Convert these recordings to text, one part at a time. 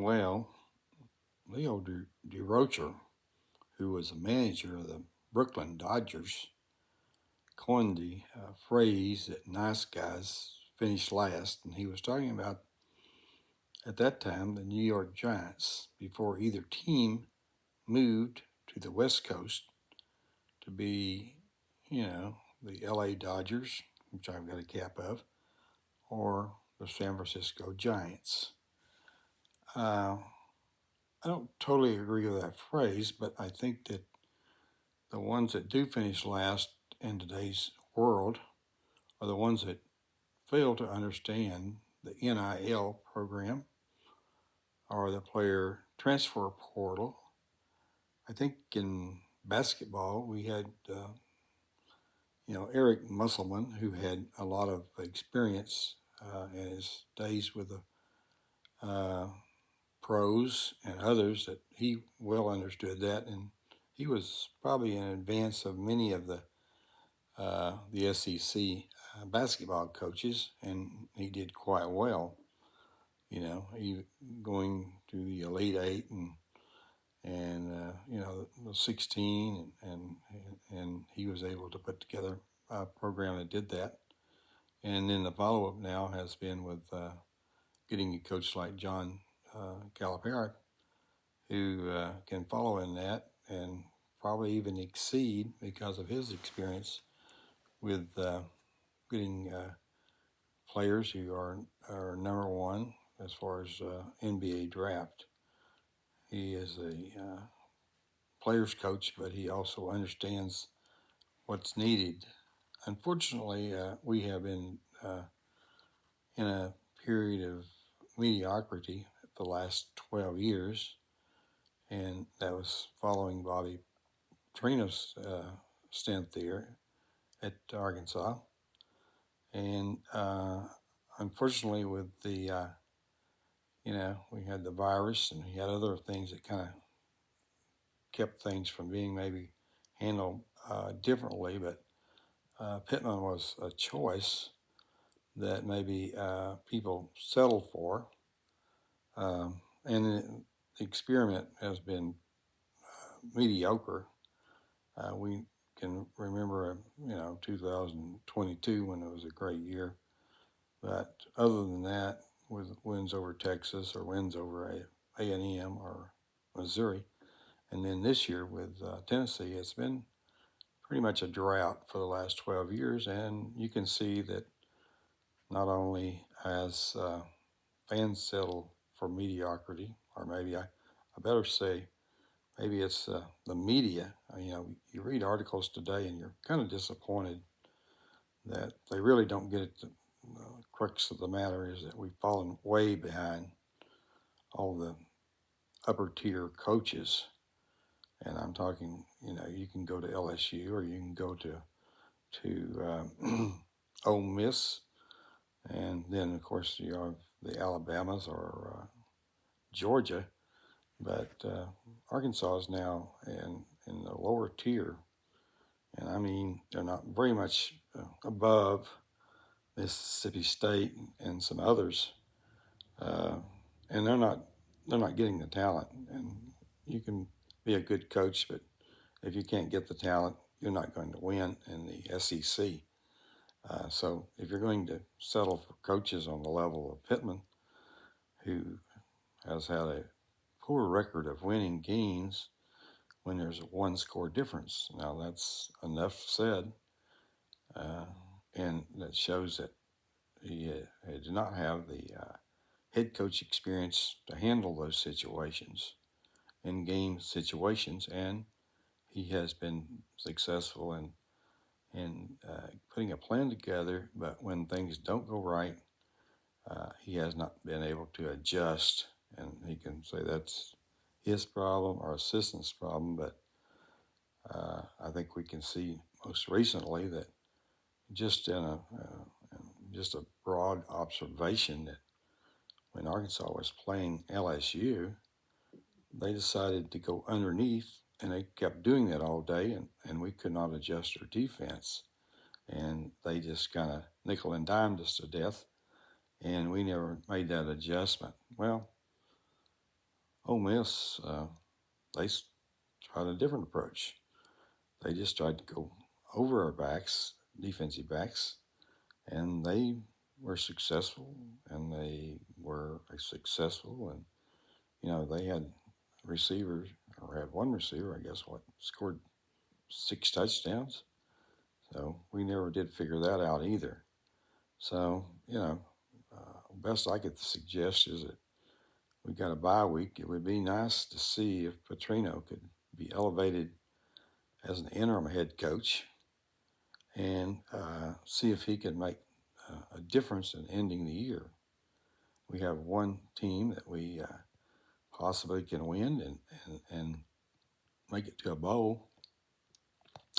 Well, Leo DeRocher, who was a manager of the Brooklyn Dodgers, coined the phrase that nice guys finish last, and he was talking about at that time the New York Giants before either team moved to the West Coast to be, the LA Dodgers, which I've got a cap of, or the San Francisco Giants. Uh, I don't totally agree with that phrase, but I think that the ones that do finish last in today's world are the ones that fail to understand the NIL program or the player transfer portal. I think in basketball we had, Eric Musselman, who had a lot of experience in his days with the uh, pros and others that he well understood that, and he was probably in advance of many of the SEC basketball coaches, and he did quite well. He going to the Elite Eight and the 16, and he was able to put together a program that did that. And then the follow up now has been with getting a coach like John Calipari, who can follow in that and probably even exceed because of his experience with getting players who are number one as far as NBA draft. He is a players coach, but he also understands what's needed. Unfortunately, we have been in a period of mediocrity the last 12 years, and that was following Bobby Petrino's stint there at Arkansas. And unfortunately, with we had the virus and we had other things that kind of kept things from being maybe handled differently. But Pittman was a choice that maybe people settled for. And the experiment has been mediocre. We can remember, 2022 when it was a great year. But other than that, with wins over Texas or wins over A&M or Missouri, and then this year with Tennessee, it's been pretty much a drought for the last 12 years. And you can see that not only has fans settled for mediocrity, or maybe I better say, maybe it's the media. You read articles today and you're kind of disappointed that they really don't get it. The crux of the matter is that we've fallen way behind all the upper tier coaches. And I'm talking, you can go to LSU or you can go to Ole Miss, and then of course you have the Alabamas or Georgia, but Arkansas is now in the lower tier, and I mean they're not very much above Mississippi State and some others, and they're not getting the talent. And you can be a good coach, but if you can't get the talent, you're not going to win in the SEC. So if you're going to settle for coaches on the level of Pittman, who has had a poor record of winning games when there's a one score difference, now that's enough said, uh, and that shows that he did not have the head coach experience to handle those situations, in game situations, and he has been successful in putting a plan together. But when things don't go right, he has not been able to adjust, and he can say that's his problem or assistant's problem. But I think we can see most recently that just just a broad observation that when Arkansas was playing LSU, they decided to go underneath, and they kept doing that all day, and we could not adjust our defense. And they just kind of nickel and dimed us to death, and we never made that adjustment. Well, Ole Miss, tried a different approach. They just tried to go over our backs, defensive backs, and they were successful. And they were successful, and they had receivers, or had one receiver, I guess, what scored 6 touchdowns. So we never did figure that out either. So best I could suggest is that we got a bye week. It would be nice to see if Petrino could be elevated as an interim head coach and see if he could make a difference in ending the year. We have one team that we possibly can win and make it to a bowl.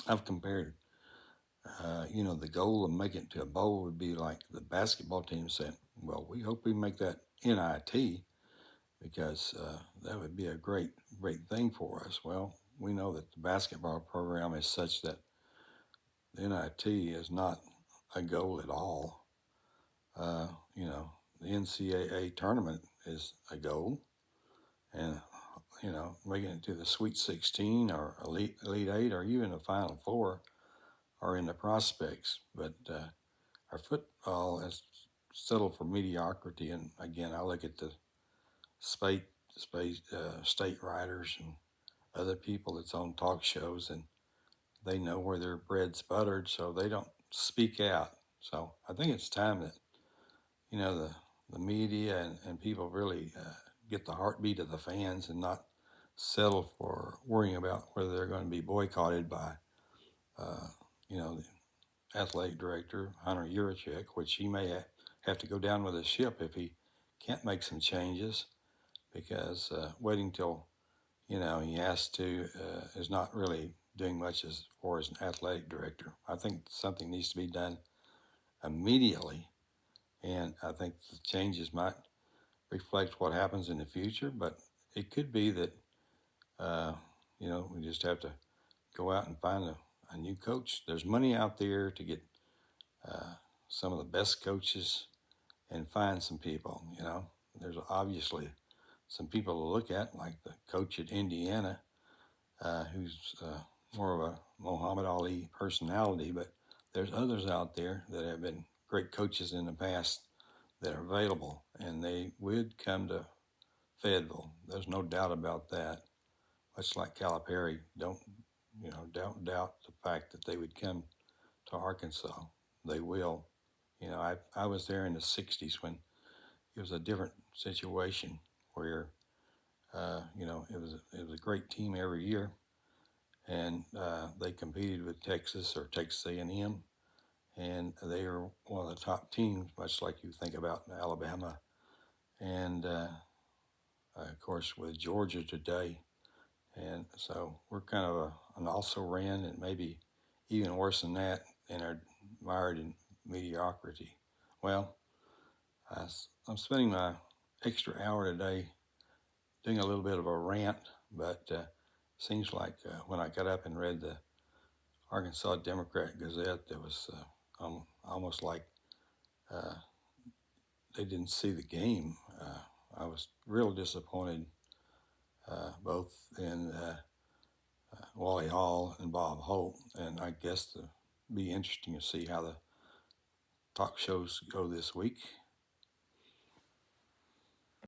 I've compared, the goal of making it to a bowl would be like the basketball team saying, well, we hope we make that NIT because that would be a great, great thing for us. Well, we know that the basketball program is such that the NIT is not a goal at all. The NCAA tournament is a goal, and making it to the Sweet 16 or Elite 8 or even the Final Four are in the prospects. But our football has settled for mediocrity, and again, I look at the state writers and other people that's on talk shows, and they know where their bread's buttered, so they don't speak out. So I think it's time that the media and people really get the heartbeat of the fans and not settle for worrying about whether they're going to be boycotted by, the athletic director, Hunter Yurachek, which he may have to go down with the ship if he can't make some changes because waiting till, he has to is not really doing much as far as an athletic director. I think something needs to be done immediately, and I think the changes might reflect what happens in the future, but it could be that, we just have to go out and find a new coach. There's money out there to get some of the best coaches and find some people. There's obviously some people to look at, like the coach at Indiana, who's more of a Muhammad Ali personality, but there's others out there that have been great coaches in the past that are available, and they would come to Fayetteville. There's no doubt about that. Much like Calipari, don't doubt the fact that they would come to Arkansas. They will. I was there in the '60s when it was a different situation where it was a great team every year, and they competed with Texas or Texas A&M, and they are one of the top teams, much like you think about Alabama, and of course with Georgia today. And so we're kind of an also ran, and maybe even worse than that, and are mired in mediocrity. Well, I'm spending my extra hour today doing a little bit of a rant, but seems like when I got up and read the Arkansas Democrat Gazette, there was almost like uh, they didn't see the game. I was real disappointed both in Wally Hall and Bob Hope, and I guess it'll be interesting to see how the talk shows go this week.